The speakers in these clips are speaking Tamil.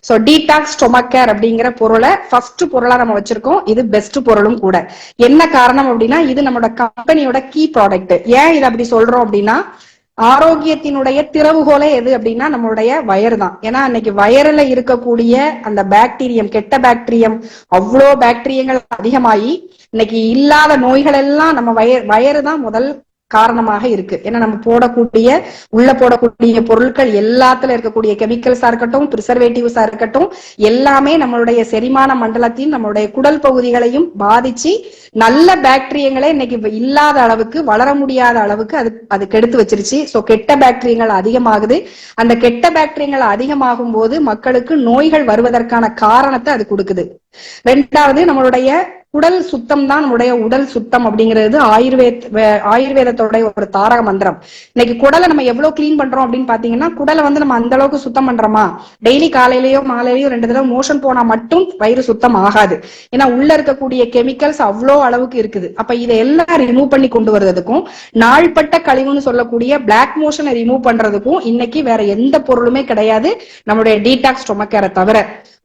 சோ டீடாக்ஸ் ஸ்டொமக் கேர் அப்படிங்கிற பொருளை ஃபர்ஸ்ட் பொருளா நம்ம வச்சிருக்கோம். இது பெஸ்ட் பொருளும் கூட. என்ன காரணம் அப்படின்னா, இது நம்மளோட கம்பெனியோட கீ ப்ராடக்ட். ஏன் இது அப்படி சொல்றோம் அப்படின்னா, ஆரோக்கியத்தினுடைய திறவுகோலே எது அப்படின்னா நம்மளுடைய வயறு தான். ஏன்னா இன்னைக்கு வயறுல இருக்கக்கூடிய அந்த பாக்டீரியம், கெட்ட பாக்டீரியம், அவ்வளோ பாக்டீரியங்கள் அதிகமாகி இன்னைக்கு இல்லாத நோய்கள் எல்லாம் நம்ம வயறு தான் முதல் காரணமாக இருக்கு. ஏன்னா நம்ம உள்ள போடக்கூடிய பொருட்கள் எல்லாத்துல இருக்கக்கூடிய கெமிக்கல்ஸா இருக்கட்டும், பிரிசர்வேட்டிவ்ஸா இருக்கட்டும், எல்லாமே நம்மளுடைய செரிமான மண்டலத்தையும் நம்மளுடைய குடல் பகுதிகளையும் பாதிச்சு நல்ல பாக்டீரியங்களே இன்னைக்கு இல்லாத அளவுக்கு, வளர முடியாத அளவுக்கு அது கெடுத்து வச்சிருச்சு. சோ கெட்ட பாக்டீரியங்கள் அதிகமாகுது. அந்த கெட்ட பாக்டீரியங்கள் அதிகமாகும் போது மக்களுக்கு நோய்கள் வருவதற்கான காரணத்தை அது கொடுக்குது. ரெண்டாவது, நம்மளுடைய குடல் சுத்தம் தான் நம்முடைய உடல் சுத்தம் அப்படிங்கிறது ஆயுர்வேதத்தோட ஒரு தாரக மந்திரம். இன்னைக்கு குடலை நம்ம எவ்வளவு கிளீன் பண்றோம் அப்படின்னு பாத்தீங்கன்னா, குடலை நம்ம அந்த அளவுக்கு சுத்தம் பண்றோமா? டெய்லி காலையிலயோ மாலையிலயோ 2 தடவை மோஷன் போனா மட்டும் வயிறு சுத்தம் ஆகாது. ஏன்னா உள்ள இருக்கக்கூடிய கெமிக்கல்ஸ் அவ்வளோ அளவுக்கு இருக்குது. அப்ப இதெல்லாம் ரிமூவ் பண்ணி கொண்டு வருவதற்கும், நாள்பட்ட கழிவுன்னு சொல்லக்கூடிய பிளாக் மோஷனை ரிமூவ் பண்றதுக்கும் இன்னைக்கு வேற எந்த பொருளுமே கிடையாது நம்மளுடைய டீடாக்ஸ் ஸ்டொமக் கேரை தவிர.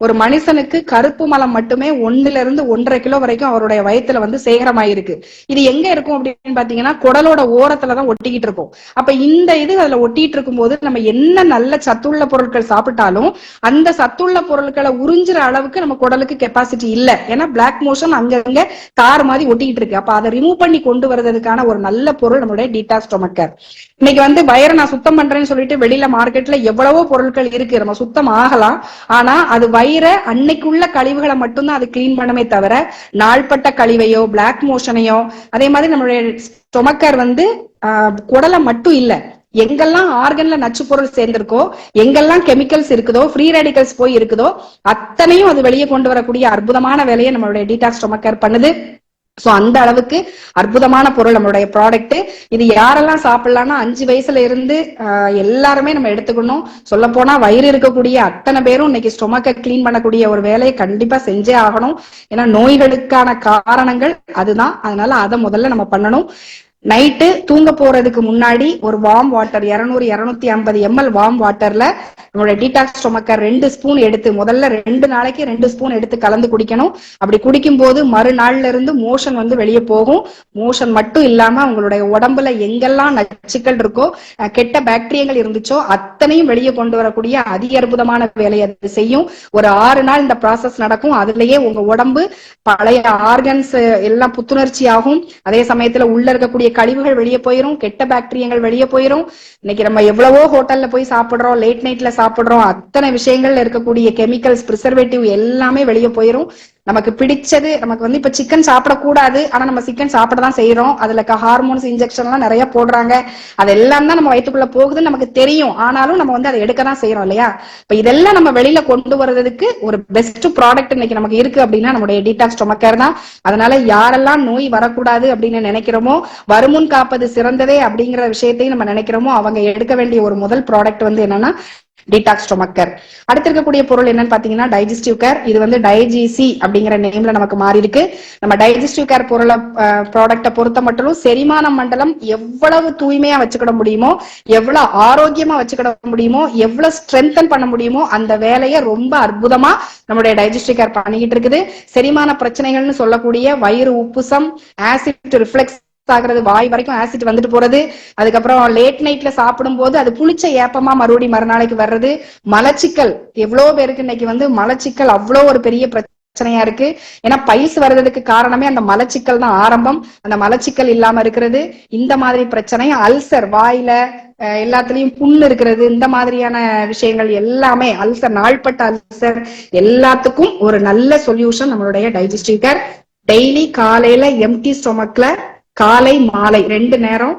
ஒரு மனுஷனுக்கு கருப்பு மலம் மட்டுமே 1 to 1.5 கிலோ வரைக்கும் அவருடைய வயத்துல சேகரமாயிருக்கு. இது எங்க இருக்கும் அப்படின்னு பாத்தீங்கன்னா, குடலோட ஓரத்துலதான் ஒட்டிக்கிட்டு இருக்கும். அப்ப இந்த இது அதுல ஒட்டிட்டு இருக்கும் போது நம்ம என்ன நல்ல சத்துள்ள பொருட்கள் சாப்பிட்டாலும் அந்த சத்துள்ள பொருட்களை உறிஞ்சுற அளவுக்கு நம்ம குடலுக்கு கெப்பாசிட்டி இல்ல. ஏன்னா பிளாக் மோஷன் அங்கங்க தார் மாதிரி ஒட்டிக்கிட்டு இருக்கு. அப்ப அதை ரிமூவ் பண்ணி கொண்டு வரதுக்கான ஒரு நல்ல பொருள் நம்மளுடைய டீடாக்ஸ் ஸ்டொமக் கேர். இன்னைக்கு வயிறை நான் சுத்தம் பண்றேன்னு சொல்லிட்டு வெளியில மார்க்கெட்ல எவ்வளவோ பொருட்கள் இருக்கு, நம்ம சுத்தம் ஆகலாம். ஆனா அது வயிறை அன்னைக்குள்ள கழிவுகளை மட்டும்தான் அது கிளீன் பண்ணமே தவிர நாள்பட்ட கழிவையோ பிளாக் மோஷனையோ, அதே மாதிரி நம்மளுடைய ஸ்டொமக் கேர் குடலை மட்டும் இல்ல, எங்கெல்லாம் ஆர்கன்ல நச்சு பொருள் சேர்ந்திருக்கோ, எங்கெல்லாம் கெமிக்கல்ஸ் இருக்குதோ, ஃப்ரீ ரேடிக்கல்ஸ் போய் இருக்குதோ, அத்தனையும் அது வெளியே கொண்டு வரக்கூடிய அற்புதமான வேலையை நம்மளுடைய டீடாக்ஸ் ஸ்டொமக் கேர் பண்ணுது. சோ அந்த அளவுக்கு அற்புதமான பொருள் நம்மளுடைய ப்ராடக்ட். இது யாரெல்லாம் சாப்பிடலாம்னா 5 வயசுல இருந்து எல்லாருமே நம்ம எடுத்துக்கணும். சொல்ல போனா வயிறு இருக்கக்கூடிய அத்தனை பேரும் இன்னைக்கு ஸ்டொமக்கை கிளீன் பண்ணக்கூடிய ஒரு வேலையை கண்டிப்பா செஞ்சே ஆகணும். ஏன்னா நோய்களுக்கான காரணங்கள் அதுதான். அதனால அதை முதல்ல நம்ம பண்ணணும். நைட்டு தூங்க போறதுக்கு முன்னாடி ஒரு வார்ம் வாட்டர் 200-250 ml வார்ம் வாட்டர்ல நம்மளோட டீடாக்ஸ் ஸ்டொமக் கேர் 2 ஸ்பூன் எடுத்து, முதல்ல 2 நாளைக்கு 2 ஸ்பூன் எடுத்து கலந்து குடிக்கணும். அப்படி குடிக்கும் போது மறுநாள்ல இருந்து மோஷன் வெளியே போகும். மோஷன் மட்டும் இல்லாம உங்களுடைய உடம்புல எங்கெல்லாம் நச்சுக்கள் இருக்கோ, கெட்ட பாக்டீரியங்கள் இருந்துச்சோ அத்தனையும் வெளியே கொண்டு வரக்கூடிய அதிக அற்புதமான வேலையை அது செய்யும். ஒரு 6 நாள் இந்த ப்ராசஸ் நடக்கும். அதுலயே உங்க உடம்பு பழைய ஆர்கன்ஸ் எல்லாம் புத்துணர்ச்சி ஆகும். அதே சமயத்துல உள்ள இருக்கக்கூடிய கழிவுகள் வெளியே போயிரும், கெட்ட பாக்டீரியங்கள் வெளியே போயிரும். இன்னைக்கு நம்ம எவ்வளவோ ஹோட்டல்ல போய் சாப்பிடுறோம், லேட் நைட்ல சாப்பிடுறோம், அத்தனை விஷயங்கள்ல இருக்கக்கூடிய கெமிக்கல்ஸ், பிரிசர்வேட்டிவ் எல்லாமே வெளியே போயிரும். நமக்கு பிடிச்சது, நமக்கு இப்ப சிக்கன் சாப்பிடக்கூடாது, ஆனா நம்ம சிக்கன் சாப்பிடதான் செய்யறோம். அதுல ஹார்மோன்ஸ் இன்ஜெக்ஷன் எல்லாம் நிறைய போடுறாங்க. அதெல்லாம் தான் நம்ம வயிற்றுக்குள்ள போகுதுன்னு நமக்கு தெரியும். ஆனாலும் நம்ம அதை எடுக்கதான் செய்யறோம் இல்லையா? இப்ப இதெல்லாம் நம்ம வெளியில கொண்டு வர்றதுக்கு ஒரு பெஸ்ட் ப்ராடக்ட் இன்னைக்கு நமக்கு இருக்கு அப்படின்னா நம்மளுடைய டீடாக்ஸ் ஸ்டொமக் கேர் தான். அதனால யாரெல்லாம் நோய் வரக்கூடாது அப்படின்னு நினைக்கிறோமோ, வருமுன் காப்பது சிறந்ததே அப்படிங்கிற விஷயத்தையும் நம்ம நினைக்கிறோமோ, அவங்க எடுக்க வேண்டிய ஒரு முதல் ப்ராடக்ட் என்னன்னா டீடாக்ஸ் ஸ்டொமக் கேர். அடுத்து இருக்கக்கூடிய பொருள் என்னன்னு பாத்தீங்கன்னா டைஜஸ்டிவ் கேர். இது டைஜிசி அப்படிங்கிற நேம்ல நமக்கு மாறி இருக்கு. நம்ம டைஜஸ்டிவ் கேர் பொருளை ப்ராடக்ட பொறுத்த மட்டும் செரிமான மண்டலம் எவ்வளவு தூய்மையா வச்சுக்கிட முடியுமோ, எவ்வளவு ஆரோக்கியமா வச்சுக்கிட முடியுமோ, எவ்வளவு ஸ்ட்ரென்தன் பண்ண முடியுமோ அந்த வேலையை ரொம்ப அற்புதமா நம்மளுடைய டைஜஸ்டிவ் கேர் பண்ணிக்கிட்டு இருக்குது. செரிமான பிரச்சனைகள்னு சொல்லக்கூடிய வயிறு உப்புசம், ஆசிட் ரிஃப்ளெக்ஸ் ஆகிறது, வாய் வரைக்கும் ஆசிட் வந்துட்டு போறது, அதுக்கப்புறம் லேட் நைட்ல சாப்பிடும் போது அது புளிச்ச ஏப்பமா மறுநாளைக்கு வர்றது, மலச்சிக்கல், எவ்வளவு பேருக்கு இன்னைக்கு மலச்சிக்கல் அவ்வளோ ஒரு பெரிய பிரச்சனையா இருக்கு. ஏன்னா பைல்ஸ் வர்றதுக்கு காரணமே அந்த மலச்சிக்கல் தான் ஆரம்பம். அந்த மலச்சிக்கல் இல்லாம இருக்கிறது, இந்த மாதிரி பிரச்சனை, அல்சர், வாயில எல்லாத்துலயும் புண்ணு இருக்கிறது, இந்த மாதிரியான விஷயங்கள் எல்லாமே, அல்சர், நாள்பட்ட அல்சர் எல்லாத்துக்கும் ஒரு நல்ல சொல்யூஷன் நம்மளுடைய டைஜஸ்டிவ் கேர். டெய்லி காலையில எம்டி ஸ்டொமக்ல காலை மாலை 2 நேரம்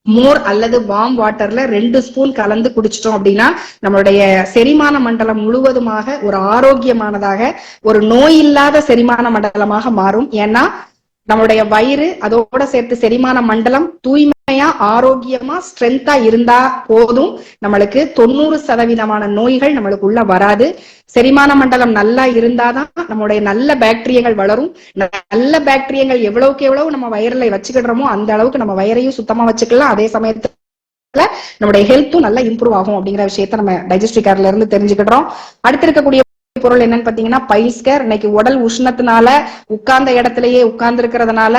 மோர் அல்லது வார்ம் வாட்டர்ல 2 ஸ்பூன் கலந்து குடிச்சிட்டோம் அப்படின்னா நம்மளுடைய செரிமான மண்டலம் முழுவதுமாக ஒரு ஆரோக்கியமானதாக, ஒரு நோய் இல்லாத செரிமான மண்டலமாக மாறும். ஏன்னா நம்மளுடைய வயிறு அதோட சேர்த்து செரிமான மண்டலம் தூய்மையா ஆரோக்கியமா ஸ்ட்ரென்த்தா இருந்தா போதும், நம்மளுக்கு 90% நோய்கள் நம்மளுக்கு உள்ள வராது. செரிமான மண்டலம் நல்லா இருந்தாதான் நம்மளுடைய நல்ல பாக்டீரியங்கள் வளரும். நல்ல பாக்டீரியங்கள் எவ்வளவுக்கு எவ்வளவு நம்ம வயிறுல வச்சுக்கிடுறோமோ அந்த அளவுக்கு நம்ம வயிறையும் சுத்தமா வச்சுக்கலாம். அதே சமயத்துல நம்மளுடைய ஹெல்த்தும் நல்லா இம்ப்ரூவ் ஆகும் அப்படிங்கிற விஷயத்த நம்ம டைஜஸ்டிவ் கேர்ல இருந்து தெரிஞ்சுக்கிடுறோம். அடுத்து இருக்கக்கூடிய பொருள் என்னன்னு பாத்தீங்கன்னா பைல்ஸ் கேர். இன்னைக்கு உடல் உஷ்ணத்தினால உட்கார்ந்த இடத்திலேயே உட்கார்ந்து இருக்கிறதுனால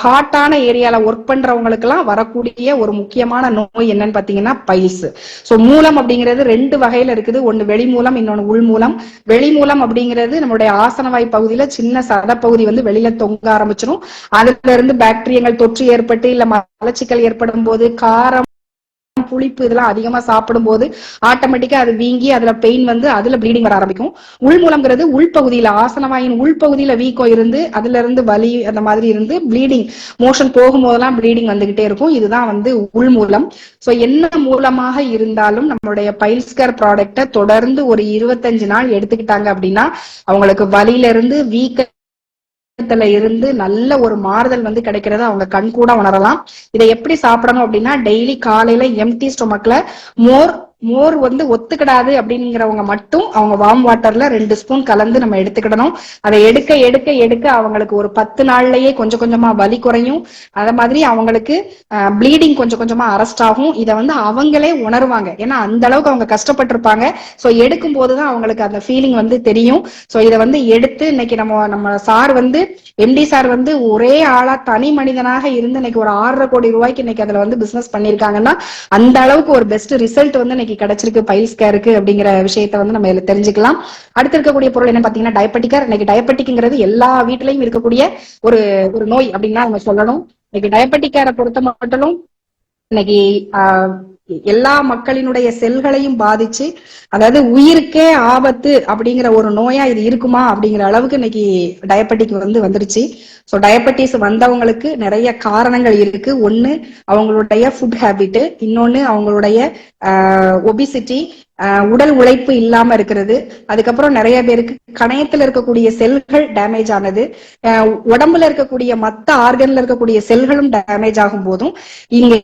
ஹாட்டான ஏரியால ஒர்க் பண்றவங்களுக்கு எல்லாம் வரக்கூடிய ஒரு முக்கியமான நோய் என்னன்னு பாத்தீங்கன்னா பைல்ஸ். சோ மூலம் அப்படிங்கிறது ரெண்டு வகையில இருக்குது. ஒன்னு வெளி மூலம், இன்னொன்னு உள் மூலம். வெளி மூலம் அப்படிங்கிறது நம்மளுடைய ஆசனவாய் பகுதியில சின்ன சதப்பகுதி வந்து வெளியில தொங்க ஆரம்பிச்சிடும். அதுல இருந்து பாக்டீரியங்கள் தொற்று ஏற்பட்டு இல்ல மலச்சிக்கல் ஏற்படும் போது, காரம் புளிப்பு இதெல்லாம் அதிகமா சாப்பிடும் போது ஆட்டோமேட்டிக்கா அது வீங்கி அதுல பெயின் வந்து அதுல ப்ளீடிங் வர ஆரம்பிக்கும். உள் மூலம்ங்கிறது உள்பகுதியில ஆசனவாயின் உள்பகுதியில வீக்கம் இருந்து அதுல இருந்து வலி அந்த மாதிரி இருந்து ப்ளீடிங் மோஷன் போகும்போதெல்லாம் ப்ளீடிங் வந்துகிட்டே இருக்கும். இதுதான் வந்து உள் மூலம். சோ என்ன மூலமாக இருந்தாலும் நம்மளுடைய பைல்ஸ் கேர் ப்ராடக்ட்டை தொடர்ந்து ஒரு 25 நாள் எடுத்துக்கிட்டாங்க அப்படின்னா அவங்களுக்கு வலியில இருந்து வீக்க இருந்து நல்ல ஒரு மாறுதல் வந்து கிடைக்கிறது அவங்க கண் கூட உணரலாம். இதை எப்படி சாப்பிடணும் அப்படின்னா டெய்லி காலையில எம்டி ஸ்டொமக்ல மோர் வந்து ஒத்துக்கிடாது அப்படிங்கிறவங்க மட்டும் அவங்க வார்ம் வாட்டர்ல 2 ஸ்பூன் கலந்து நம்ம எடுத்துக்கிடணும். அதை எடுக்க எடுக்க எடுக்க அவங்களுக்கு ஒரு 10 நாள்லயே கொஞ்சம் கொஞ்சமா வலி குறையும். அத மாதிரி அவங்களுக்கு ப்ளீடிங் கொஞ்சம் கொஞ்சமா அரெஸ்ட் ஆகும். இதை வந்து அவங்களே உணர்வாங்க. ஏன்னா அந்த அளவுக்கு அவங்க கஷ்டப்பட்டிருப்பாங்க. சோ எடுக்கும் போதுதான் அவங்களுக்கு அந்த ஃபீலிங் வந்து தெரியும். சோ இதை வந்து எடுத்து இன்னைக்கு நம்ம சார் வந்து எம்டி சார் வந்து ஒரே ஆளா தனி மனிதனாக இருந்து இன்னைக்கு ஒரு 6.5 கோடி ரூபாய்க்கு இன்னைக்கு அதுல வந்து பிசினஸ் பண்ணிருக்காங்கன்னா அந்த அளவுக்கு ஒரு பெஸ்ட் ரிசல்ட் வந்து இன்னைக்கு கிடைச்சிருக்கு பைல்ஸ் கேருக்கு அப்படிங்கிற விஷயத்த வந்து நம்ம இதுல தெரிஞ்சுக்கலாம். அடுத்து இருக்கக்கூடிய பொருள் என்ன பாத்தீங்கன்னா டயபெட்டிக்கர். இன்னைக்கு டயபெட்டிக்ங்கிறது எல்லா வீட்லயும் இருக்கக்கூடிய ஒரு நோய் அப்படின்னு நம்ம சொல்லணும். இன்னைக்கு டயபெட்டிக்கார பொறுத்த மட்டும் இன்னைக்கு எல்லா மக்களினுடைய செல்களையும் பாதிச்சு, அதாவது உயிருக்கே ஆபத்து அப்படிங்கிற ஒரு நோயா இது இருக்குமா அப்படிங்கிற அளவுக்கு இன்னைக்கு டயபெட்டிக் வந்து வந்துருச்சு. சோ டயபெட்டிஸ் வந்தவங்களுக்கு நிறைய காரணங்கள் இருக்கு. ஒண்ணு அவங்களுடைய ஃபுட் ஹேபிட், இன்னொன்னு அவங்களுடைய ஒபிசிட்டி, உடல் உழைப்பு இல்லாம இருக்கிறது. அதுக்கப்புறம் நிறைய பேருக்கு கணையத்துல இருக்கக்கூடிய செல்கள் டேமேஜ் ஆனது, உடம்புல இருக்கக்கூடிய மத்த ஆர்கன்ல இருக்கக்கூடிய செல்களும் டேமேஜ் ஆகும் போதும் இங்க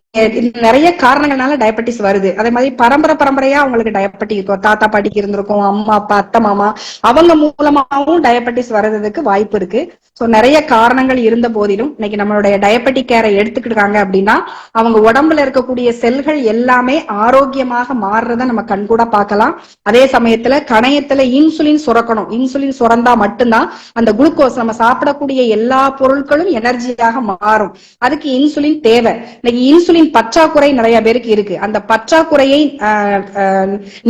நிறைய காரணங்களால டயபெட்டிஸ் வருது. அதே மாதிரி பரம்பரையா அவங்களுக்கு டயபெட்டிக் இருக்கும். தாத்தா பாட்டிக்கு இருந்திருக்கும், அம்மா அப்பா அத்தை மாமா அவங்க மூலமாவும் டயபெட்டிஸ் வர்றதுக்கு வாய்ப்பு இருக்கு. சோ நிறைய காரணங்கள் இருந்த போதிலும் இன்னைக்கு நம்மளுடைய டயபெட்டிக் கேரை எடுத்துக்கிட்டாங்க அப்படின்னா அவங்க உடம்புல இருக்கக்கூடிய செல்கள் எல்லாமே ஆரோக்கியமாக மாறுறத நம்ம கண்கூட பார்க்கலாம். அதே சமயத்துல கணையத்துல இன்சுலின் சுரக்கணும். இன்சுலின் சுரந்தா மட்டும்தான் அந்த குளுக்கோஸ் நம்ம சாப்பிடக்கூடிய எல்லா பொருட்களும் எனர்ஜியாக மாறும். அதுக்கு இன்சுலின் தேவை. இன்னைக்கு இன்சுலின் பற்றாக்குறை நிறைய பேருக்கு இருக்கு. அந்த பற்றாக்குறையை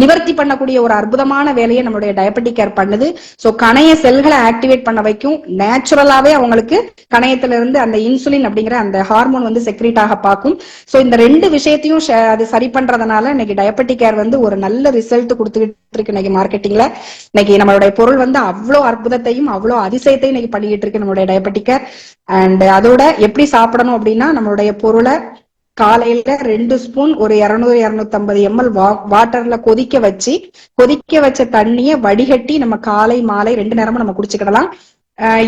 நிவர்த்தி பண்ணக்கூடிய ஒரு அற்புதமான வேலையை நம்மளுடைய டயபெட்டிக் கேர் பண்ணுது. சோ கணைய செல்களை ஆக்டிவேட் பண்ண வைக்கும். நேச்சுரலாவே அவங்களுக்கு கணையத்துல இருந்து அந்த இன்சுலின் அப்படிங்கிற அந்த ஹார்மோன் வந்து செக்ரீட் ஆக பார்க்கும். சோ இந்த ரெண்டு விஷயத்தையும் அது சரி பண்றதுனால இன்னைக்கு டயபெட்டிக் கேர் வந்து ஒரு நல்ல ரிசல்ட் கொடுத்துக்கிட்டு இருக்கு. இன்னைக்கு மார்க்கெட்டிங்ல இன்னைக்கு நம்மளுடைய பொருள் வந்து அவ்வளவு அற்புதத்தையும் அவ்வளவு அதிசயத்தையும் இன்னைக்கு பண்ணிக்கிட்டு இருக்கு நம்மளுடைய டயபெட்டிக் கேர். அண்ட் அதோட எப்படி சாப்பிடணும் அப்படின்னா நம்மளுடைய பொருளை காலையில 2 ஸ்பூன் ஒரு 200-250 ml வாட்டர்ல கொதிக்க வச்ச தண்ணிய வடிகட்டி நம்ம காலை மாலை 2 நேரமும் நம்ம குடிச்சுக்கிடலாம்.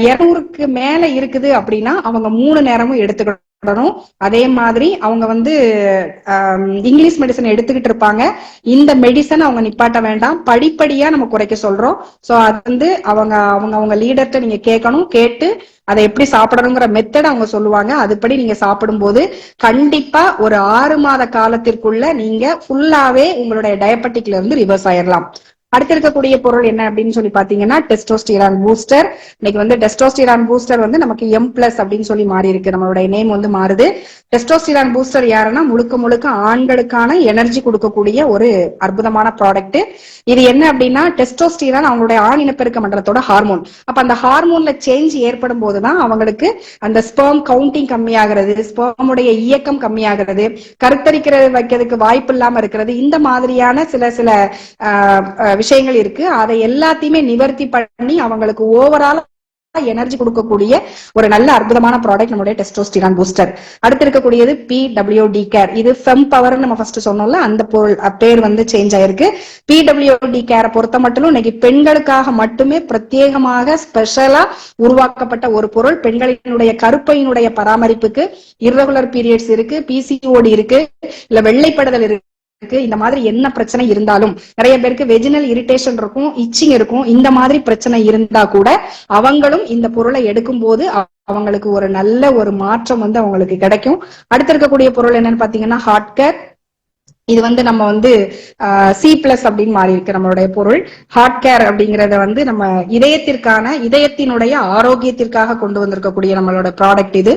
200க்கு மேல இருக்குது அப்படின்னா அவங்க 3 நேரமும் எடுத்துக்கணும். அதே மாதிரி அவங்க வந்து இங்கிலீஷ் மெடிசன் எடுத்துக்கிட்டு இருப்பாங்க. இந்த மெடிசன் அவங்க நிப்பாட்ட வேண்டாம், படிப்படியா நம்ம குறைக்க சொல்றோம். சோ அது வந்து அவங்க லீடர்கிட்ட நீங்க கேட்கணும். கேட்டு அதை எப்படி சாப்பிடணுங்கிற மெத்தட் அவங்க சொல்லுவாங்க. அதுபடி நீங்க சாப்பிடும் போது கண்டிப்பா ஒரு 6 மாத காலத்திற்குள்ள நீங்க ஃபுல்லாவே உங்களுடைய டயபெட்டிக்ல இருந்து ரிவர்ஸ் ஆயிடலாம். அடுத்து இருக்கக்கூடிய பொருள் என்ன அப்படின்னு சொல்லி பாத்தீங்கன்னா டெஸ்டோஸ்டிரான் பூஸ்டர். இன்னைக்கு வந்து டெஸ்டோஸ்டிரான் பூஸ்டர் வந்து நமக்கு M+ அப்படின்னு சொல்லி மாறி இருக்கு. நம்மளுடைய நேம் வந்து மாறுது. டெஸ்டோஸ்டிரான் பூஸ்டர் யாருன்னா முழுக்க ஆண்களுக்கான எனர்ஜி கொடுக்கக்கூடிய ஒரு அற்புதமான ப்ராடக்ட். இது என்ன அப்படின்னா டெஸ்டோஸ்டிரான் அவங்களுடைய ஆண் இனப்பெருக்க மண்டலத்தோட ஹார்மோன். அப்ப அந்த ஹார்மோன்ல சேஞ்ச் ஏற்படும் போதுதான் அவங்களுக்கு அந்த ஸ்பெர்ம் கவுண்டிங் கம்மியாகிறது, ஸ்பெர்முடைய இயக்கம் கம்மியாகிறது, கருத்தரிக்கிறது வைக்கிறதுக்கு வாய்ப்பு இல்லாம இருக்கிறது. இந்த மாதிரியான சில விஷயங்கள் இருக்கு. அதை எல்லாத்தையுமே நிவர்த்தி பண்ணி அவங்களுக்கு ஓவரால் எனர்ஜி கொடுக்கக்கூடிய ஒரு நல்ல அற்புதமான ப்ராடக்ட் நம்மளுடைய டெஸ்டோஸ்டிரான் பூஸ்டர். அடுத்து இருக்கக்கூடியது PWD கேர். இது ஃபெம் பவர் நம்ம ஃபர்ஸ்ட் சொன்னோம்ல, அந்த பேர் வந்து சேஞ்ச் ஆயிருக்கு. PWD கேரை பொறுத்த மட்டும் இன்னைக்கு பெண்களுக்காக மட்டுமே பிரத்யேகமாக ஸ்பெஷலா உருவாக்கப்பட்ட ஒரு பொருள். பெண்களினுடைய கருப்பையினுடைய பராமரிப்புக்கு, இர்ரெகுலர் பீரியட்ஸ் இருக்கு, PCOD இருக்கு, இல்ல வெள்ளைப்படுதல் இருக்கு, இந்த மாதிரி என்ன பிரச்சனை இருந்தாலும், நிறைய பேருக்கு வெஜினல் இரிட்டேஷன் இருக்கும், இச்சிங் இருக்கும், இந்த மாதிரி பிரச்சனை இருந்தா கூட அவங்களும் இந்த பொருளை எடுக்கும் போது அவங்களுக்கு ஒரு நல்ல ஒரு மாற்றம் வந்து அவங்களுக்கு கிடைக்கும். அடுத்து இருக்கக்கூடிய பொருள் என்னன்னு பாத்தீங்கன்னா ஹார்ட் கேர். இது வந்து நம்ம வந்து சி பிளஸ் அப்படின்னு மாறி இருக்கு நம்மளுடைய பொருள். ஹார்ட் கேர் அப்படிங்கறத வந்து நம்ம இதயத்தினுடைய ஆரோக்கியத்திற்காக கொண்டு வந்திருக்கக்கூடிய நம்மளோட ப்ராடக்ட் இது.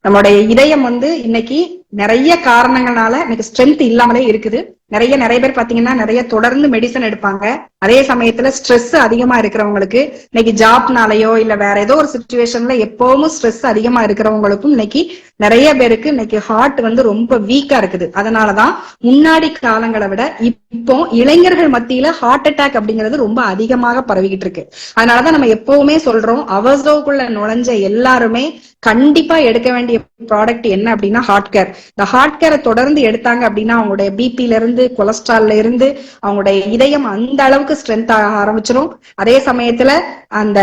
நம்மளுடைய இதயம் வந்து இன்னைக்கு நிறைய காரணங்களால இன்னைக்கு ஸ்ட்ரென்த் இல்லாமலே இருக்குது. நிறைய பேர் பாத்தீங்கன்னா நிறைய தொடர்ந்து மெடிசன் எடுப்பாங்க. அதே சமயத்துல ஸ்ட்ரெஸ் அதிகமா இருக்கிறவங்களுக்கு இன்னைக்கு ஜாப்னாலயோ இல்ல வேற ஏதோ ஒரு சிச்சுவேஷன்ல எப்பவும் ஸ்ட்ரெஸ் அதிகமா இருக்கிறவங்களுக்கும் இன்னைக்கு நிறைய பேருக்கு இன்னைக்கு ஹார்ட் வந்து ரொம்ப வீக்கா இருக்குது. அதனாலதான் முன்னாடி காலங்களை விட இப்போ இளைஞர்கள் மத்தியில ஹார்ட் அட்டாக் அப்படிங்கிறது ரொம்ப அதிகமாக பரவிக்கிட்டு இருக்கு. அதனாலதான் நம்ம எப்பவுமே சொல்றோம், அவசோக்குள்ள நுழைஞ்ச எல்லாருமே கண்டிப்பா எடுக்க வேண்டிய ப்ராடக்ட் என்ன அப்படின்னா ஹார்ட் கேர். இந்த ஹார்ட் கேரை தொடர்ந்து எடுத்தாங்க அப்படின்னா அவங்களுடைய பிபில இருந்து கொலஸ்ட்ரால்ல இருந்து அவங்களுடைய இதயம் அந்த அளவுக்கு ஸ்ட்ரென்த் ஆக ஆரம்பிச்சிடும். அதே சமயத்துல அந்த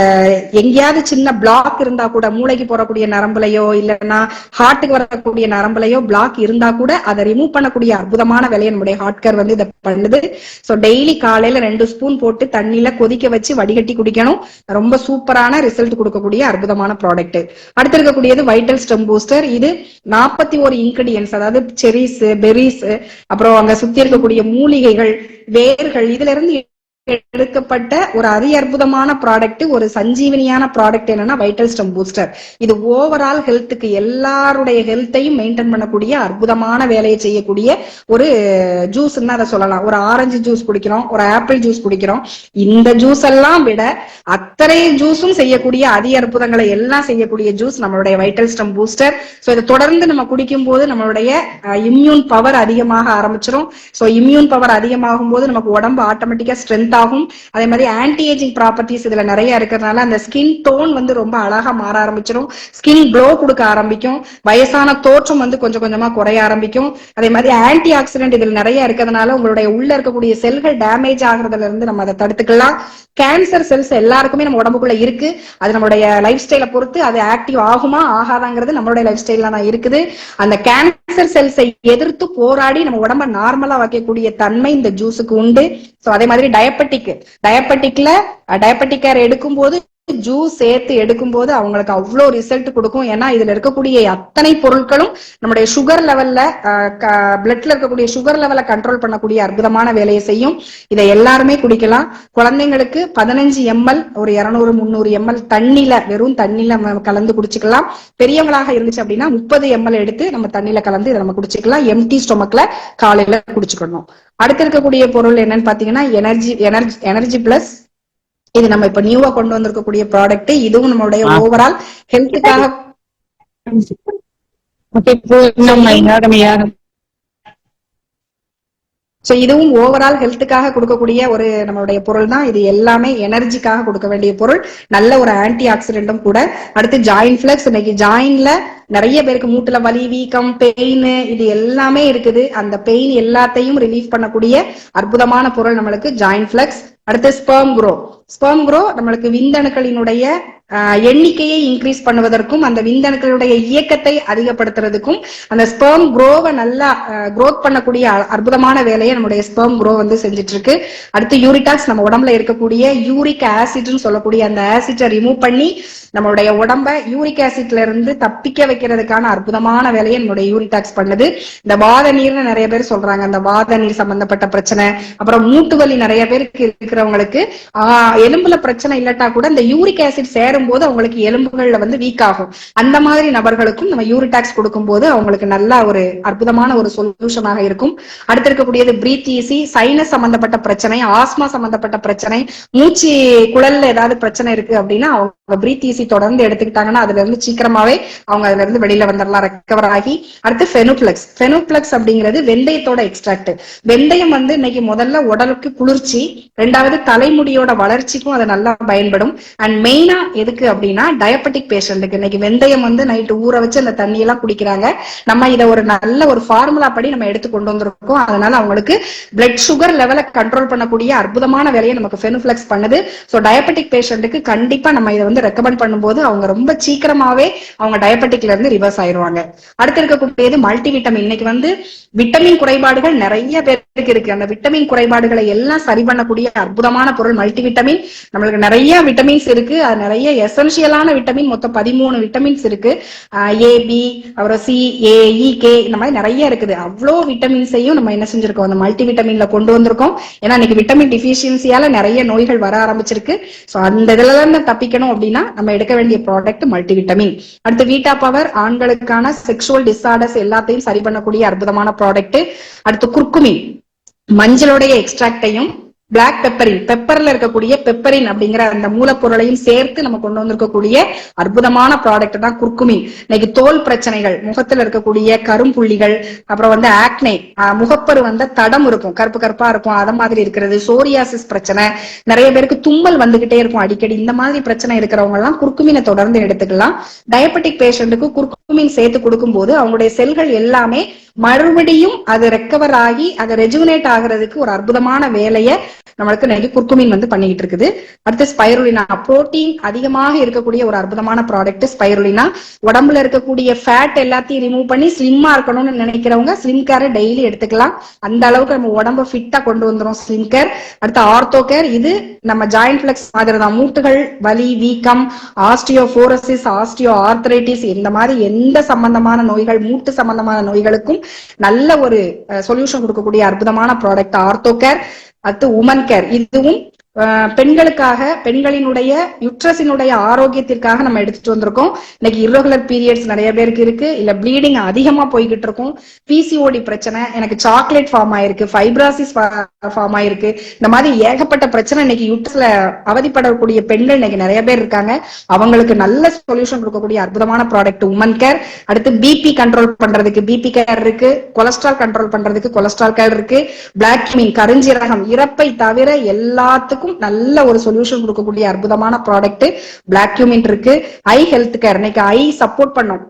எங்கேயாவது சின்ன பிளாக் இருந்தா கூட, மூளைக்கு போறக்கூடிய நரம்புலையோ இல்லைன்னா ஹார்ட்டுக்கு வரக்கூடிய நரம்புலையோ பிளாக் இருந்தா கூட அதை ரிமூவ் பண்ணக்கூடிய அற்புதமான வேலையை நம்முடைய ஹார்ட் கேர் வந்து இதை பண்ணுது. ஸோ டெய்லி காலையில 2 ஸ்பூன் போட்டு தண்ணியில கொதிக்க வச்சு வடிகட்டி குடிக்கணும். ரொம்ப சூப்பரான ரிசல்ட் கொடுக்கக்கூடிய அற்புதமான ப்ராடக்ட். அடுத்து இருக்கக்கூடியது வைட்டல் ஸ்டெம் பூஸ்டர். இது 41 இன்கிரிடியன்ஸ், அதாவது செரிஸ், பெரிஸ், அப்புறம் அங்க சுத்தி இருக்கக்கூடிய மூலிகைகள், வேர்கள், இதுல இருந்து எடுக்கப்பட்ட ஒரு அதி அற்புதமான ப்ராடக்ட், ஒரு சஞ்சீவனியான ப்ராடக்ட் என்னன்னா வைட்டல் ஸ்டெம் பூஸ்டர். இது ஓவரால் ஹெல்த்துக்கு, எல்லாருடைய ஹெல்த்தையும் மெயின்டைன் பண்ணக்கூடிய அற்புதமான வேலையை செய்யக்கூடிய ஒரு ஜூஸ்ன்னு அதை சொல்லலாம். ஒரு ஆரஞ்சு ஜூஸ் குடிக்கிறோம், ஒரு ஆப்பிள் ஜூஸ் குடிக்கிறோம், இந்த ஜூஸ் எல்லாம் விட அத்தனை ஜூஸும் செய்யக்கூடிய அதி அற்புதங்களை எல்லாம் செய்யக்கூடிய ஜூஸ் நம்மளுடைய வைட்டல் ஸ்டெம் பூஸ்டர். ஸோ இதை தொடர்ந்து நம்ம குடிக்கும் போது நம்மளுடைய இம்யூன் பவர் அதிகமாக ஆரம்பிச்சிடும். ஸோ இம்யூன் பவர் அதிகமாகும் போது நமக்கு உடம்பு ஆட்டோமேட்டிக்கா ஸ்ட்ரென்த் ஆகும். அதே மாதிரி ஆன்டி ஏஜிங் ப்ராப்பர்ட்டிஸ் இதுல நிறைய இருக்கிறதுனால அந்த ஸ்கின் டோன் வந்து ரொம்ப அழகா மாற ஆரம்பிச்சிடும். ஸ்கின் க்ளோ கொடுக்க ஆரம்பிக்கும். வயசான தோற்றம் வந்து கொஞ்சம் கொஞ்சமா குறைய ஆரம்பிக்கும். அதே மாதிரி ஆன்டி ஆக்சிடென்ட் இதுல நிறைய இருக்கிறதுனால உங்களுடைய உள்ள இருக்கக்கூடிய செல்கள் டேமேஜ் ஆகுறதுல இருந்து நம்ம அதை தடுத்துக்கலாம். கேன்சர் செல்ஸ் எல்லாருக்குமே நம்ம உடம்புக்குள்ள இருக்கு. அது நம்மளுடைய லைஃப் ஸ்டைலை பொறுத்து அது ஆக்டிவ் ஆகுமா ஆகாதாங்கிறது நம்மளுடைய லைஃப் ஸ்டைல தான் இருக்குது. அந்த கேன்சர் செல்ஸை எதிர்த்து போராடி நம்ம உடம்ப நார்மலா வைக்கக்கூடிய தன்மை இந்த ஜூஸுக்கு உண்டு. சோ அதே மாதிரி டயபெட்டிக் கேர் எடுக்கும் போது ஜூஸ் சேர்த்து எடுக்கும் போது அவங்களுக்கு அவ்வளவு ரிசல்ட் கொடுக்கும். ஏன்னா இதுல இருக்கக்கூடிய அத்தனை பொருட்களும் நம்முடைய சுகர் லெவல்ல, பிளட்ல இருக்கக்கூடிய சுகர் லெவலை கண்ட்ரோல் பண்ணக்கூடிய அற்புதமான வேலையை செய்யும். இதை எல்லாருமே குடிக்கலாம். குழந்தைங்களுக்கு 15 ml, ஒரு 200-300 ml தண்ணில, வெறும் தண்ணில கலந்து குடிச்சுக்கலாம். பெரியவங்களாக இருந்துச்சு அப்படின்னா 30 ml எடுத்து நம்ம தண்ணியில கலந்து இதை நம்ம குடிச்சுக்கலாம். எம்டி ஸ்டொமக்ல காலையில குடிச்சுக்கணும். அடுத்து இருக்கக்கூடிய பொருள் என்னன்னு பாத்தீங்கன்னா எனர்ஜி பிளஸ். இது நம்ம இப்ப நியூவா கொண்டு வந்திருக்கக்கூடிய ப்ராடக்ட். இதுவும் நம்மளுடைய ஓவரால் ஹெல்த்துக்காக இதுவும் ஓவரால் ஹெல்த்துக்காக கொடுக்கக்கூடிய ஒரு நம்மளுடைய பொருள் தான். இது எல்லாமே எனர்ஜிக்காக கொடுக்க வேண்டிய பொருள், நல்ல ஒரு ஆன்டி ஆக்சிடென்டும் கூட. அடுத்து ஜாயின் பிளக்ஸ். இன்னைக்கு ஜாயின்ல நிறைய பேருக்கு மூட்டுல வலி, வீக்கம், பெயின் இது எல்லாமே இருக்குது. அந்த பெயின் எல்லாத்தையும் ரிலீஃப் பண்ணக்கூடிய அற்புதமான பொருள் நம்மளுக்கு ஜாயின் பிளக்ஸ். அடுத்து ஸ்பெர்ம் க்ரோ நம்மளுக்கு விந்தணுக்களினுடைய எண்ணிக்கையை இன்க்ரீஸ் பண்ணுவதற்கும் அந்த விந்தணுக்களுடைய இயக்கத்தை அதிகப்படுத்துறதுக்கும் அந்த ஸ்பெர்ம் க்ரோவை நல்லா க்ரோத் பண்ணக்கூடிய அற்புதமான வேலையை நம்முடைய ஸ்பெர்ம் க்ரோ வந்து செஞ்சுட்டு இருக்கு. அடுத்து யூரிடாக்ஸ். நம்ம உடம்புல இருக்கக்கூடிய யூரிக் ஆசிட்னு சொல்லக்கூடிய அந்த ஆசிட்டை ரிமூவ் பண்ணி நம்மளுடைய உடம்ப யூரிக் ஆசிட்ல இருந்து தப்பிக்க வைக்கிறதுக்கான அற்புதமான வேலையை நம்மளுடைய யூரிடாக்ஸ் பண்ணுது. இந்த வாத நீர்னு நிறைய பேர் சொல்றாங்க, அந்த வாத நீர் சம்பந்தப்பட்ட பிரச்சனை, அப்புறம் மூட்டு வலி நிறைய பேருக்கு இருக்கிறவங்களுக்கு, எலும்புல பிரச்சனை இல்லட்டா கூட இந்த யூரிக் ஆசிட் சேரும் போது அவங்களுக்கு எலும்புகள்ல வந்து வீக் ஆகும். அந்த மாதிரி நபர்களுக்கும் நம்ம யூரிடாக்ஸ் கொடுக்கும் போது அவங்களுக்கு நல்ல ஒரு அற்புதமான ஒரு சொல்யூஷனாக இருக்கும். அடுத்து இருக்கக்கூடியது பிரீத் ஈஸி. சைனஸ் சம்பந்தப்பட்ட பிரச்சனை, ஆஸ்மா சம்பந்தப்பட்ட பிரச்சனை, மூச்சு குழல்ல ஏதாவது பிரச்சனை இருக்கு அப்படின்னா அவங்க பிரீத் ஈஸி தொடர்ந்து எடுத்துக்கிட்டாங்கன்னா அதுல இருந்து சீக்கிரமாவே அவங்க அதுல இருந்து வெளியில வந்துடலாம், ரெக்கவர் ஆகி. அடுத்து ஃபெனோப்ளக்ஸ் அப்படிங்கிறது வெந்தயத்தோட எக்ஸ்ட்ராக்ட். வெந்தயம் வந்து இன்னைக்கு முதல்ல உடலுக்கு குளிர்ச்சி, ரெண்டாவது தலைமுடியோட வளர்ச்சிக்கும் அது நல்லா பயன்படும். அண்ட் மெயினா எதுக்கு அப்படின்னா டயபெட்டிக் பேஷண்ட்டுக்கு இன்னைக்கு வெந்தயம் வந்து நைட்டு ஊற வச்சு அந்த தண்ணி எல்லாம் குடிக்கிறாங்க. நம்ம இதை ஒரு நல்ல ஒரு ஃபார்முலா படி நம்ம எடுத்து கொண்டு வந்திருக்கோம். அதனால அவங்களுக்கு பிளட் சுகர் லெவலை கண்ட்ரோல் பண்ணக்கூடிய அற்புதமான வேலையை நமக்கு ஃபெனோப்ளக்ஸ் பண்ணுது. ஸோ டயபெட்டிக் பேஷண்ட்டுக்கு கண்டிப்பா நம்ம இதை வந்து ரெக்கமெண்ட் பண்ணும்போது அவங்க ரொம்ப சீக்கிரமாவே அவங்க டயபெட்டிக்ல இருந்து ரிவர்ஸ் ஆயிடுவாங்க. அடுத்து இருக்கக்கூடியது மல்டி விட்டமின். இன்னைக்கு வந்து விட்டமின் குறைபாடுகள் நிறைய பேருக்கு இருக்கு. அந்த விட்டமின் குறைபாடுகளை எல்லாம் சரி பண்ணக்கூடிய அற்புதமான பொருள் மல்டி விட்டமின். நம்மளுக்கு நிறைய விட்டமின்ஸ் இருக்கு. அது நிறைய எசென்சியலான விட்டமின், மொத்தம் 13 விட்டமின்ஸ் இருக்கு. ஏ, பி, அப்புறம் சி, ஏ, இ, கே, இந்த மாதிரி நிறைய இருக்குது. அவ்வளோ விட்டமின்ஸையும் நம்ம என்ன செஞ்சிருக்கோம், அந்த மல்டி விட்டமின்ல கொண்டு வந்திருக்கோம். ஏன்னா இன்னைக்கு விட்டமின் டிஃபிஷியன்சியால நிறைய நோய்கள் வர ஆரம்பிச்சிருக்கு. சோ அந்த இதுல இருந்து தப்பிக்கணும் அப்படின்னா நம்ம எடுக்க வேண்டிய ப்ராடக்ட் மல்டி விட்டமின். அடுத்து வீட்டா பவர், ஆண்களுக்கான செக்ஷுவல் டிஸார்டர்ஸ் எல்லாத்தையும் சரி பண்ணக்கூடிய அற்புதமான ப்ராடக்ட். அடுத்து குர்குமின், மஞ்சளுடைய எக்ஸ்ட்ராக்டையும் பிளாக் பெப்பரின், பெப்பர்ல இருக்கக்கூடிய பெப்பரின் அப்படிங்கிற அந்த மூலப்பொருளையும் சேர்த்து நம்ம கொண்டு வந்திருக்கக்கூடிய அற்புதமான ப்ராடக்ட் தான் குர்குமின். இன்னைக்கு தோல் பிரச்சனைகள், முகத்துல இருக்கக்கூடிய கரும்புள்ளிகள், அப்புறம் வந்து ஆக்னே, முகப்பரு வந்து தடம் இருக்கும், கருப்பு கருப்பா இருக்கும், அத மாதிரி இருக்கிறது, சோரியாசிஸ் பிரச்சனை, நிறைய பேருக்கு தும்மல் வந்துகிட்டே இருக்கும் அடிக்கடி, இந்த மாதிரி பிரச்சனை இருக்கிறவங்க எல்லாம் குர்குமினை தொடர்ந்து எடுத்துக்கலாம். டயபெட்டிக் பேஷண்ட்டுக்கு குர்குமின் சேர்த்து கொடுக்கும் போது அவங்களுடைய செல்கள் எல்லாமே மறுபடியும் அது ரெக்கவர் ஆகி அது ரெஜுனேட் ஆகிறதுக்கு ஒரு அற்புதமான வேலையை நம்மளுக்கு இன்னைக்கு குர்குமின் வந்து பண்ணிட்டு இருக்குது. அடுத்து ஸ்பைருலினா, புரோட்டீன் அதிகமாக இருக்கக்கூடிய ஒரு அற்புதமான ப்ராடக்ட் ஸ்பைருலினா. உடம்புல இருக்கக்கூடிய ஃபேட் எல்லாத்தையும் ரிமூவ் பண்ணி ஸ்லிம்மா இருக்கணும்னு நினைக்கிறவங்க ஸ்லிம் கேரை டெய்லி எடுத்துக்கலாம். அந்த அளவுக்கு நம்ம உடம்பு ஃபிட்டா கொண்டு வந்துரும் ஸ்லிம் கேர். அடுத்து ஆர்த்தோ கேர், இது நம்ம ஜாயிண்ட் பிளெக்ஸ் மாதிரி தான், மூட்டுகள் வலி, வீக்கம், ஆஸ்டியோபோரோசிஸ், ஆஸ்டியோ ஆர்த்ரைட்டிஸ், இந்த மாதிரி எந்த சம்பந்தமான நோய்கள், மூட்டு சம்பந்தமான நோய்களுக்கும் நல்ல ஒரு சொல்யூஷன் கொடுக்கக்கூடிய அற்புதமான ப்ராடக்ட் ஆர்த்தோ கேர். அடுத்து உமன் கேர், இதுவும் பெண்களுக்காக, பெண்களினுடைய யுட்ரஸினுடைய ஆரோக்கியத்திற்காக நம்ம எடுத்துட்டு வந்திருக்கோம். இன்னைக்கு இர்ரெகுலர் பீரியட்ஸ் நிறைய பேருக்கு இருக்கு, இல்ல ப்ளீடிங் அதிகமா போய்கிட்டு இருக்கும், பிசிஓடி பிரச்சனை, எனக்கு சாக்லேட் ஃபார்ம் ஆயிருக்கு, ஃபைப்ராசிஸ் ஃபார்ம் ஆயிருக்கு, இந்த மாதிரி ஏகப்பட்ட பிரச்சனை இன்னைக்கு யுட்ரஸ்ல அவதிப்படக்கூடிய பெண்கள் இன்னைக்கு நிறைய பேர் இருக்காங்க. அவங்களுக்கு நல்ல சொல்யூஷன் கொடுக்கக்கூடிய அற்புதமான ப்ராடக்ட் உமன் கேர். அடுத்து பிபி கண்ட்ரோல் பண்றதுக்கு பிபி கேர் இருக்கு, கொலஸ்ட்ரால் கண்ட்ரோல் பண்றதுக்கு கொலஸ்ட்ரால் கேர் இருக்கு, பிளாக் மீன், கருஞ்சீரகம், இறப்பை தவிர எல்லாத்துக்கும் நல்ல ஒரு சொல்யூஷன் கொடுக்கக்கூடிய அற்புதமான ப்ராடக்ட் பிளாக் கியூமின் இருக்கு. ஐ ஹெல்த் கேர், இன்னைக்கு ஐ சப்போர்ட் பண்ணும்,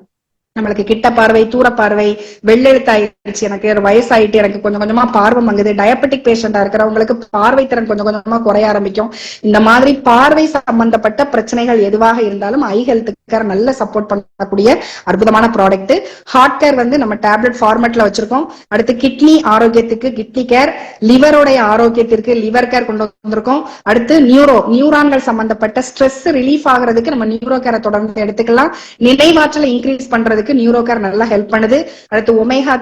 நம்மளுக்கு கிட்ட பார்வை, தூர பார்வை, வெள்ளெழுத்தாயிருச்சு, எனக்கு வயசாயிட்டு எனக்கு கொஞ்சம் கொஞ்சமா பார்வை மங்குது, டயபெட்டிக் பேஷண்டா இருக்கிறவங்களுக்கு பார்வை திறன் கொஞ்சம் கொஞ்சமா குறைய ஆரம்பிக்கும். இந்த மாதிரி பார்வை சம்பந்தப்பட்ட பிரச்சனைகள் எதுவாக இருந்தாலும் ஐ ஹெல்த் கேர் நல்ல சப்போர்ட் பண்ணக்கூடிய அற்புதமான ப்ராடக்ட். ஹார்ட் கேர் வந்து நம்ம டேப்லெட் ஃபார்மேட்ல வச்சிருக்கோம். அடுத்து கிட்னி ஆரோக்கியத்துக்கு கிட்னி கேர், லிவருடைய ஆரோக்கியத்திற்கு லிவர் கேர் கொண்டு வந்திருக்கோம். அடுத்து நியூரான்கள் சம்பந்தப்பட்ட ஸ்ட்ரெஸ் ரிலீஃப் ஆகிறதுக்கு நம்ம நியூரோ கேரை தொடர்ந்து எடுத்துக்கலாம். நினைவாற்றலை இன்க்ரீஸ் பண்றதுக்கு நியூரோ கேர் நல்லா ஹெல்ப் பண்ணுது. அடுத்து ஒமேகா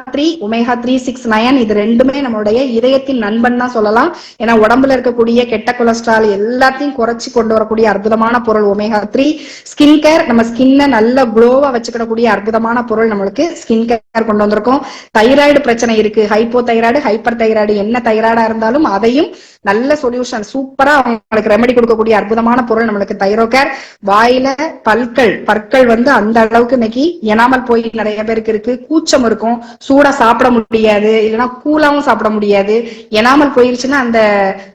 369, இது ரெண்டுமே நம்மளுடைய இதயத்தின் நண்பன் தான் சொல்லலாம். ஏன்னா உடம்புல இருக்கக்கூடிய கெட்ட கொலஸ்ட்ரால் எல்லாத்தையும் குறைச்சி கொண்டு வரக்கூடிய அற்புதமான பொருள் ஒமேகா 3. ஸ்கின் கேர், நம்ம ஸ்கின்னை நல்ல க்ளோவா வச்சுக்கிடக்கூடிய அற்புதமான பொருள் நம்மளுக்கு ஸ்கின் கேர் கொண்டு வந்திருக்கோம். தைராய்டு பிரச்சனை இருக்கு, ஹைப்போ தைராய்டு, ஹைப்பர் தைராய்டு, என்ன தைராய்டா இருந்தாலும் அதையும் நல்ல சொல்யூஷன் சூப்பரா அவங்களுக்கு ரெமெடி கொடுக்கக்கூடிய அற்புதமான பொருள் நம்மளுக்கு தைரோ கேர். வாயில பற்கள் வந்து அந்த அளவுக்கு இன்னைக்கு எனாமல் போய் நிறைய பேருக்கு இருக்கு, கூச்சம் இருக்கும், சூடா சாப்பிட முடியாது, இல்லைன்னா கூலாவும் சாப்பிட முடியாது, எனாமல் போயிருச்சுன்னா அந்த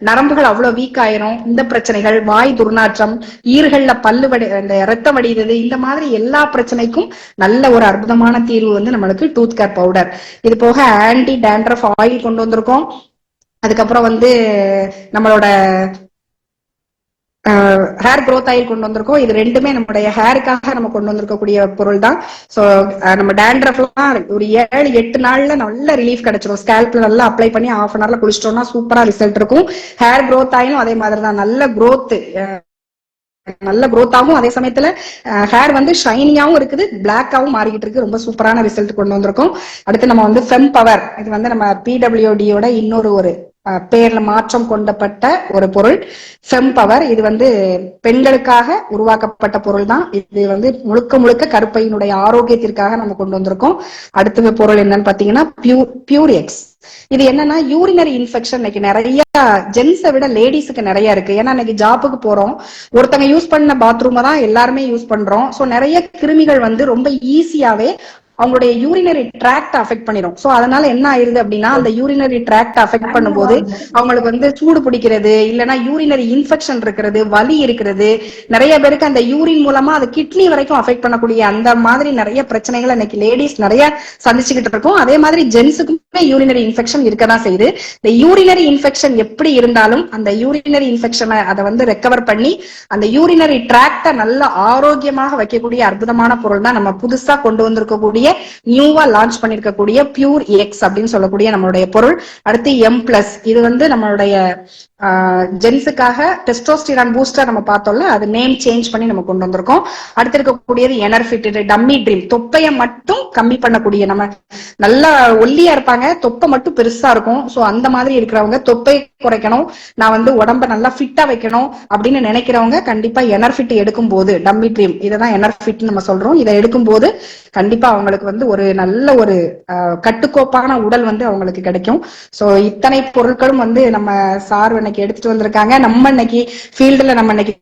நரம்புகள் அவ்வளவு வீக் ஆயிரும். இந்த பிரச்சனைகள், வாய் துர்நாற்றம், ஈறுகள்ல பல்லு அந்த ரத்தம் வடிகிறது, இந்த மாதிரி எல்லா பிரச்சனைக்கும் நல்ல ஒரு அற்புதமான தீர்வு வந்து நம்மளுக்கு டூத் கேர் பவுடர். இது போக ஆன்டி டேண்ட்ரஃப் ஆயில் கொண்டு வந்திருக்கோம். அதுக்கப்புறம் வந்து நம்மளோட ஹேர் க்ரோத் ஆயில் கொண்டு வந்திருக்கோம். இது ரெண்டுமே நம்மளுடைய ஹேருக்காக நம்ம கொண்டு வந்திருக்கக்கூடிய பொருள் தான். சோ நம்ம டேண்ட்ரஃப்லாம் ஒரு 7-8 நாள்ல நல்ல ரிலீஃப் கிடைச்சிரும். ஸ்கேல்ப்ல நல்லா அப்ளை பண்ணி ½ அன் ஹவர்ல குளிச்சிட்டோம்னா சூப்பரா ரிசல்ட் இருக்கும். ஹேர் க்ரோத் ஆயிலும் அதே மாதிரி தான், நல்ல க்ரோத் ஆகும். அதே சமயத்துல ஹேர் வந்து ஷைனியாவும் இருக்குது, பிளாக்காவும் மாறிக்கிட்டு இருக்கு. ரொம்ப சூப்பரான ரிசல்ட் கொண்டு வந்திருக்கோம். அடுத்து நம்ம வந்து ஃபெம் பவர், இது வந்து நம்ம PWDயோட இன்னொரு ஒரு பேர்ல மாற்றம் கொண்டப்பட்ட ஒரு பொருள் ஃபெம் பவர். இது வந்து பெண்களுக்காக உருவாக்கப்பட்ட பொருள் தான். இது வந்து முழுக்க கருப்பையினுடைய ஆரோக்கியத்திற்காக நம்ம கொண்டு வந்திருக்கோம். அடுத்த பொருள் என்னன்னு பாத்தீங்கன்னா பியூரெக்ஸ். இது என்னன்னா யூரினரி இன்ஃபெக்ஷன் இன்னைக்கு நிறைய ஜென்ஸை விட லேடிஸுக்கு நிறைய இருக்கு. ஏன்னா இன்னைக்கு ஜாப்புக்கு போறோம், ஒருத்தங்க யூஸ் பண்ண பாத்ரூமை தான் எல்லாருமே யூஸ் பண்றோம். சோ நிறைய கிருமிகள் வந்து ரொம்ப ஈஸியாவே அவங்களுடைய யூரினரி ட்ராக்ட் அஃபெக்ட் பண்ணிடும். சோ அதனால என்ன ஆயிருது அப்படின்னா, அந்த யூரினரி ட்ராக்ட் அஃபெக்ட் பண்ணும்போது அவங்களுக்கு வந்து சூடு பிடிக்கிறது, இல்லைன்னா யூரினரி இன்ஃபெக்ஷன் இருக்கிறது, வலி இருக்கிறது, நிறைய பேருக்கு அந்த யூரின் மூலமா அது கிட்னி வரைக்கும் அஃபெக்ட் பண்ணக்கூடிய அந்த மாதிரி நிறைய பிரச்சனைகளை இன்னைக்கு லேடிஸ் நிறைய சந்திச்சுக்கிட்டு இருக்கோம். அதே மாதிரி ஜென்ஸுக்குமே யூரினரி இன்ஃபெக்ஷன் இருக்கதான் செய்யுது. இந்த யூரினரி இன்ஃபெக்ஷன் எப்படி இருந்தாலும் அந்த யூரினரி இன்ஃபெக்ஷனை அதை வந்து ரெக்கவர் பண்ணி அந்த யூரினரி ட்ராக்டை நல்ல ஆரோக்கியமாக வைக்கக்கூடிய அற்புதமான பொருள் தான் நம்ம புதுசா கொண்டு வந்திருக்கக்கூடிய நியூவா லான்ச் பண்ணிருக்கக்கூடிய பியூர் எக்ஸ் அப்படின்னு சொல்லக்கூடிய நம்மளுடைய பொருள். அடுத்து M+, இது வந்து நம்மளுடைய ஜென்ஸுக்காக டெஸ்டோஸ்டிரான் பூஸ்டர் நம்ம பார்த்தோம்ல, அது நேம் சேஞ்ச் பண்ணி நம்ம கொண்டு வந்திருக்கோம். அடுத்து இருக்கக்கூடியது எனர்ஃபிட், டம்மி ட்ரீம், தொப்பைய மட்டும் கம்மி பண்ணக்கூடிய, நம்ம நல்லா ஒல்லியா இருப்பாங்க, தொப்பை மட்டும் பெருசா இருக்கும். சோ அந்த மாதிரி இருக்கிறவங்க, தொப்பை குறைக்கணும், நான் வந்து உடம்ப நல்லா ஃபிட்டா வைக்கணும் அப்படின்னு நினைக்கிறவங்க கண்டிப்பா எனர்ஃபிட் எடுக்கும் போது, டம்மி ட்ரீம் இதான் எனர்ஃபிட் நம்ம சொல்றோம், இதை எடுக்கும் போது கண்டிப்பா அவங்களுக்கு வந்து ஒரு நல்ல ஒரு கட்டுக்கோப்பான உடல் வந்து அவங்களுக்கு கிடைக்கும். சோ இத்தனை பொருட்களும் வந்து நம்ம சார் இன்னைக்கு எடுத்துட்டு வந்திருக்காங்க. நம்ம இன்னைக்கு ஃபீல்டுல நம்ம இன்னைக்கு